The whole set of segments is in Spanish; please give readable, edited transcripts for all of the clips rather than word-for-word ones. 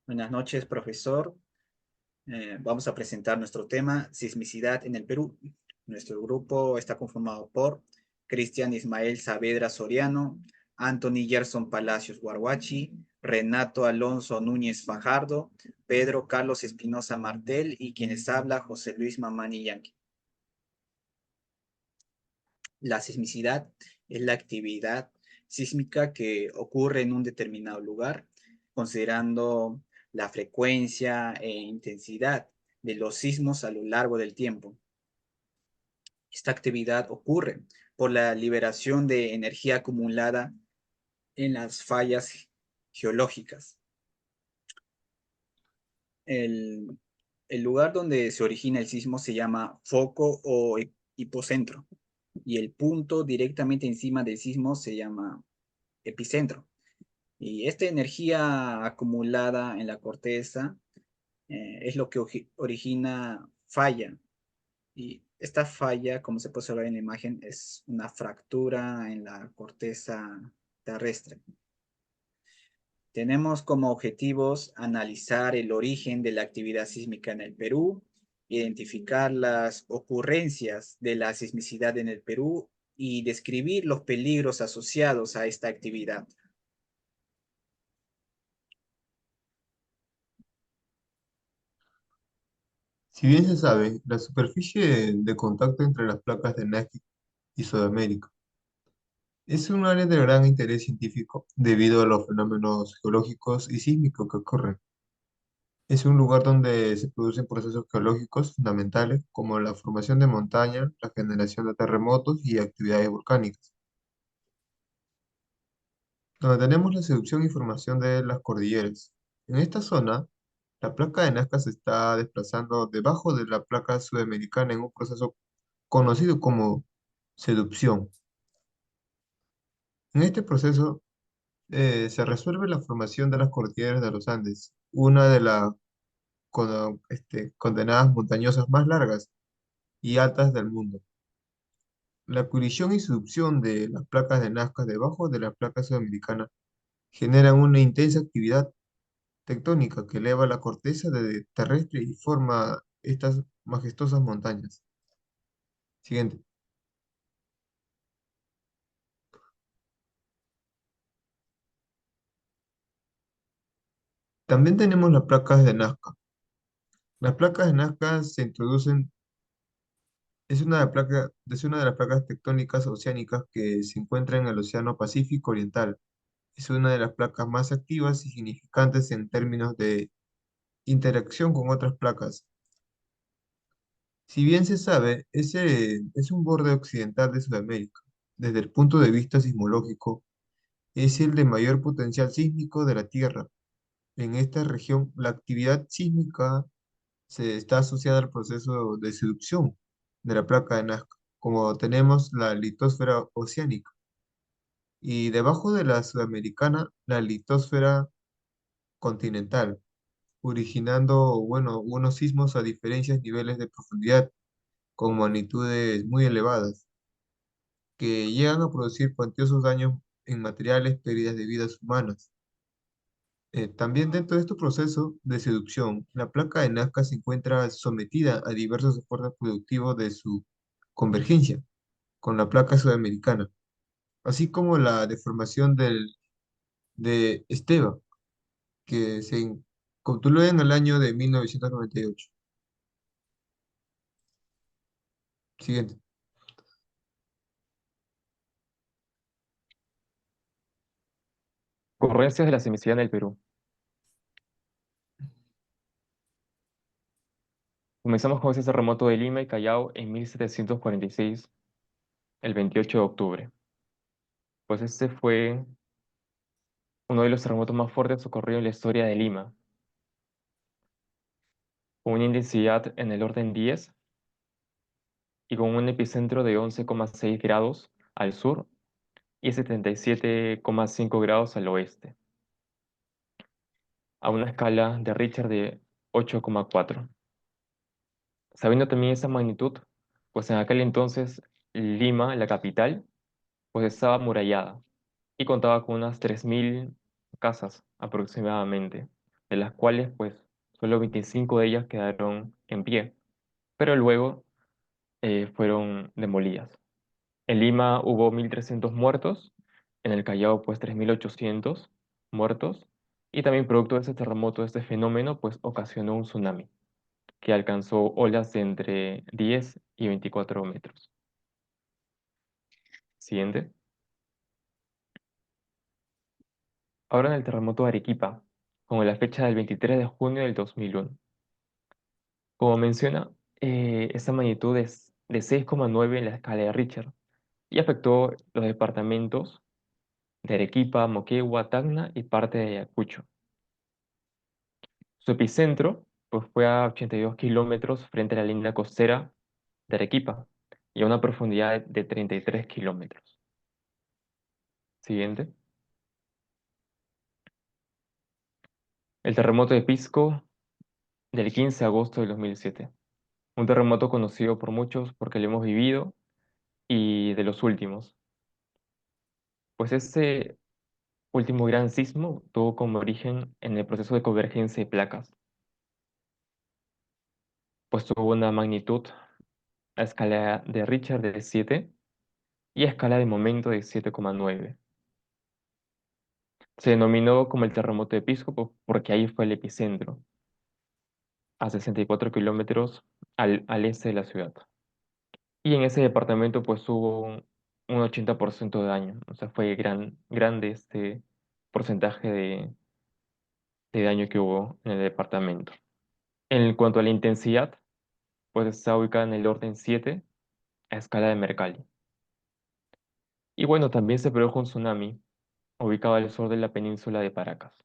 Buenas noches, profesor. Vamos a presentar nuestro tema, sismicidad en el Perú. Nuestro grupo está conformado por Cristian Ismael Saavedra Soriano, Anthony Gerson Palacios Guarguachi, Renato Alonso Núñez Fajardo, Pedro Carlos Espinosa Martel y quienes habla José Luis Mamani Yanqui. La sismicidad es la actividad sísmica que ocurre en un determinado lugar, considerando la frecuencia e intensidad de los sismos a lo largo del tiempo. Esta actividad ocurre por la liberación de energía acumulada en las fallas geológicas. El, el lugar donde se origina el sismo se llama foco o hipocentro y el punto directamente encima del sismo se llama epicentro. Y esta energía acumulada en la corteza es lo que origina falla. Y esta falla, como se puede observar en la imagen, es una fractura en la corteza terrestre. Tenemos como objetivos analizar el origen de la actividad sísmica en el Perú, identificar las ocurrencias de la sismicidad en el Perú y describir los peligros asociados a esta actividad. Si bien se sabe, la superficie de contacto entre las placas de Nazca y Sudamérica es un área de gran interés científico debido a los fenómenos geológicos y sísmicos que ocurren. Es un lugar donde se producen procesos geológicos fundamentales como la formación de montañas, la generación de terremotos y actividades volcánicas. Donde tenemos la seducción y formación de las cordilleras. En esta zona, la placa de Nazca se está desplazando debajo de la placa sudamericana en un proceso conocido como seducción. En este proceso se resuelve la formación de las cordilleras de los Andes, una de las condenadas montañosas más largas y altas del mundo. La colisión y subducción de las placas de Nazca debajo de la placa sudamericana generan una intensa actividad tectónica que eleva la corteza terrestre y forma estas majestuosas montañas. Siguiente. También tenemos las placas de Nazca. Las placas de Nazca se introducen, es una de las placas tectónicas oceánicas que se encuentra en el Océano Pacífico Oriental. Es una de las placas más activas y significantes en términos de interacción con otras placas. Si bien se sabe, ese es un borde occidental de Sudamérica. Desde el punto de vista sismológico, es el de mayor potencial sísmico de la Tierra. En esta región, la actividad sísmica se está asociada al proceso de seducción de la placa de Nazca, como tenemos la litosfera oceánica, y debajo de la sudamericana, la litosfera continental, originando, bueno, unos sismos a diferentes niveles de profundidad, con magnitudes muy elevadas, que llegan a producir cuantiosos daños en materiales, pérdidas de vidas humanas. También dentro de este proceso de seducción, la placa de Nazca se encuentra sometida a diversos esfuerzos productivos de su convergencia con la placa sudamericana, así como la deformación de Esteva, que se concluyó en el año de 1998. Siguiente. Ocurrencias de la sismicidad en el Perú. Comenzamos con ese terremoto de Lima y Callao en 1746, el 28 de octubre. Pues este fue uno de los terremotos más fuertes ocurridos en la historia de Lima, con una intensidad en el orden 10 y con un epicentro de 11,6 grados al sur y 77,5 grados al oeste, a una escala de Richter de 8,4. Sabiendo también esa magnitud, pues en aquel entonces Lima, la capital, pues estaba amurallada y contaba con unas 3.000 casas aproximadamente. de las cuales pues solo 25 de ellas quedaron en pie, pero luego fueron demolidas. En Lima hubo 1.300 muertos, en el Callao pues 3.800 muertos, y también producto de ese terremoto, de este fenómeno, pues ocasionó un tsunami que alcanzó olas de entre 10 y 24 metros. Siguiente. Ahora en el terremoto de Arequipa, con la fecha del 23 de junio del 2001. Como menciona, esta magnitud es de 6,9 en la escala de Richter y afectó los departamentos de Arequipa, Moquegua, Tacna y parte de Ayacucho. Su epicentro pues, fue a 82 kilómetros frente a la línea costera de Arequipa y a una profundidad de 33 kilómetros. Siguiente. El terremoto de Pisco del 15 de agosto de 2007. Un terremoto conocido por muchos porque lo hemos vivido y de los últimos. Pues este último gran sismo tuvo como origen en el proceso de convergencia de placas, pues tuvo una magnitud a escala de Richter de 7 y a escala de momento de 7,9. Se denominó como el terremoto de Pisco porque ahí fue el epicentro, a 64 kilómetros al este de la ciudad. Y en ese departamento pues hubo un 80% de daño, o sea, fue grande este porcentaje de daño que hubo en el departamento. En cuanto a la intensidad, pues está ubicada en el orden 7 a escala de Mercalli. Y bueno, también se produjo un tsunami ubicado al sur de la península de Paracas.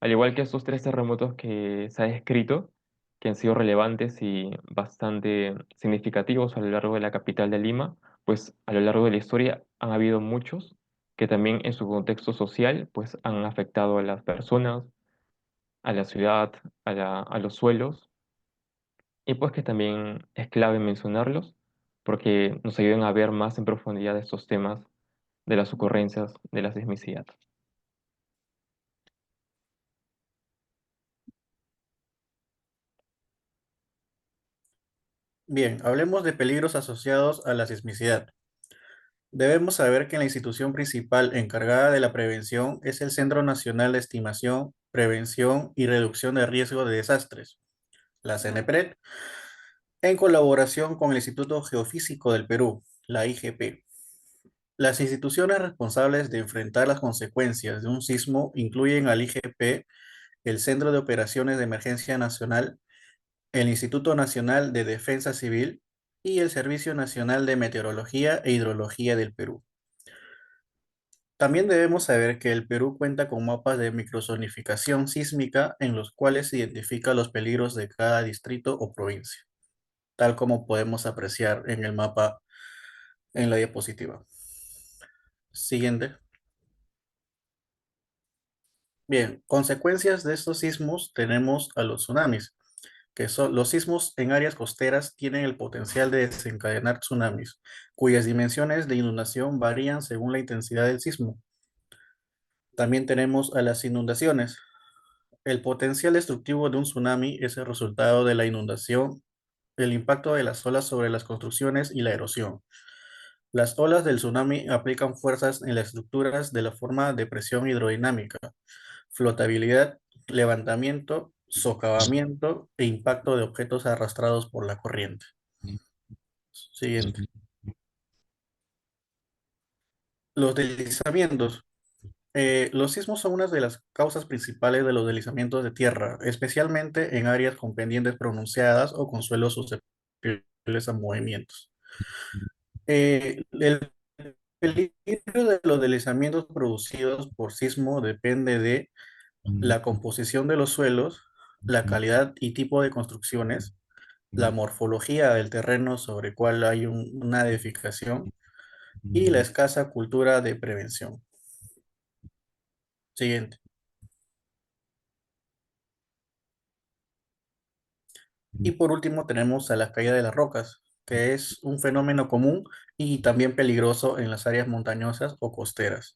Al igual que estos tres terremotos que se ha descrito, que han sido relevantes y bastante significativos a lo largo de la capital de Lima, pues a lo largo de la historia han habido muchos que también en su contexto social pues han afectado a las personas, a la ciudad, a los suelos, y pues que también es clave mencionarlos porque nos ayudan a ver más en profundidad estos temas de las ocurrencias de la sismicidad. Bien, hablemos de peligros asociados a la sismicidad. Debemos saber que la institución principal encargada de la prevención es el Centro Nacional de Estimación, Prevención y Reducción de Riesgo de Desastres, la CNPRED, en colaboración con el Instituto Geofísico del Perú, la IGP. Las instituciones responsables de enfrentar las consecuencias de un sismo incluyen al IGP, el Centro de Operaciones de Emergencia Nacional, el Instituto Nacional de Defensa Civil y el Servicio Nacional de Meteorología e Hidrología del Perú. También debemos saber que el Perú cuenta con mapas de microzonificación sísmica en los cuales se identifican los peligros de cada distrito o provincia, tal como podemos apreciar en el mapa en la diapositiva. Siguiente. Bien, consecuencias de estos sismos tenemos a los tsunamis, que son los sismos en áreas costeras tienen el potencial de desencadenar tsunamis, cuyas dimensiones de inundación varían según la intensidad del sismo. También tenemos a las inundaciones. El potencial destructivo de un tsunami es el resultado de la inundación, el impacto de las olas sobre las construcciones y la erosión. Las olas del tsunami aplican fuerzas en las estructuras de la forma de presión hidrodinámica, flotabilidad, levantamiento, socavamiento e impacto de objetos arrastrados por la corriente. Siguiente. Los deslizamientos. Los sismos son una de las causas principales de los deslizamientos de tierra, especialmente en áreas con pendientes pronunciadas o con suelos susceptibles a movimientos. El peligro de los deslizamientos producidos por sismo depende de la composición de los suelos, la calidad y tipo de construcciones, la morfología del terreno sobre el cual hay una edificación y la escasa cultura de prevención. Siguiente. Y por último tenemos a la caída de las rocas, que es un fenómeno común y también peligroso en las áreas montañosas o costeras.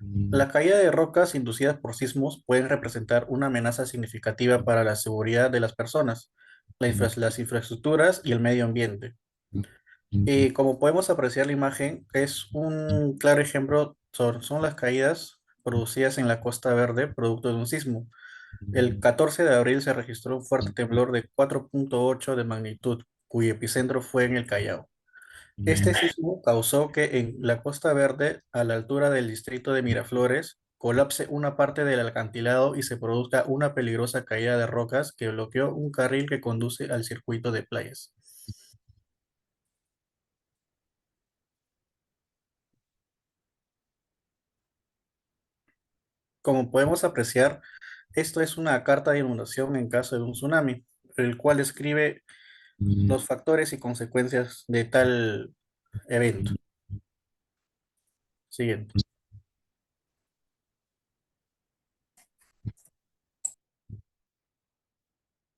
La caída de rocas inducidas por sismos pueden representar una amenaza significativa para la seguridad de las personas, las infraestructuras y el medio ambiente. Y como podemos apreciar la imagen, es un claro ejemplo, son las caídas producidas en la Costa Verde producto de un sismo. El 14 de abril se registró un fuerte temblor de 4,8 de magnitud, cuyo epicentro fue en el Callao. Este sismo causó que en la Costa Verde, a la altura del distrito de Miraflores, colapse una parte del acantilado y se produzca una peligrosa caída de rocas que bloqueó un carril que conduce al circuito de playas. Como podemos apreciar, esto es una carta de inundación en caso de un tsunami, el cual describe los factores y consecuencias de tal evento. Siguiente.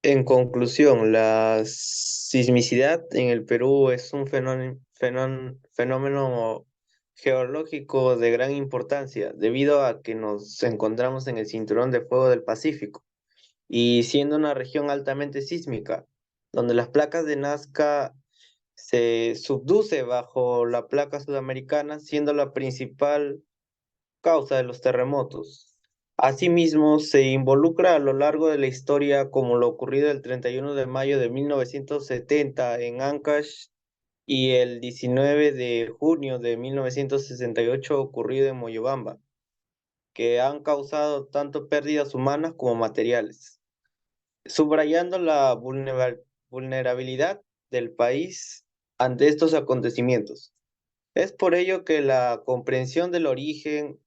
En conclusión, la sismicidad en el Perú es un fenómeno geológico de gran importancia debido a que nos encontramos en el cinturón de fuego del Pacífico y siendo una región altamente sísmica, donde las placas de Nazca se subduce bajo la placa sudamericana, siendo la principal causa de los terremotos. Asimismo, se involucra a lo largo de la historia como lo ocurrido el 31 de mayo de 1970 en Ancash y el 19 de junio de 1968 ocurrido en Moyobamba, que han causado tanto pérdidas humanas como materiales, subrayando la vulnerabilidad del país ante estos acontecimientos. Es por ello que la comprensión del origen,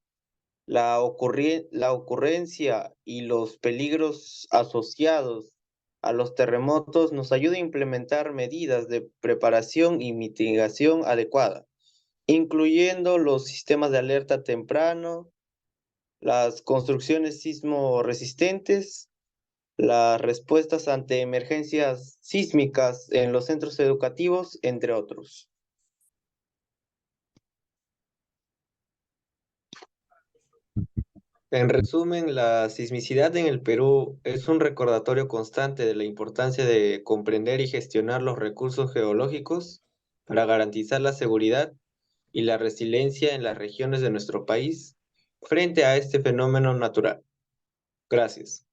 la ocurrencia y los peligros asociados a los terremotos nos ayuda a implementar medidas de preparación y mitigación adecuada, incluyendo los sistemas de alerta temprano, las construcciones sismo resistentes, las respuestas ante emergencias sísmicas en los centros educativos, entre otros. En resumen, la sismicidad en el Perú es un recordatorio constante de la importancia de comprender y gestionar los recursos geológicos para garantizar la seguridad y la resiliencia en las regiones de nuestro país frente a este fenómeno natural. Gracias.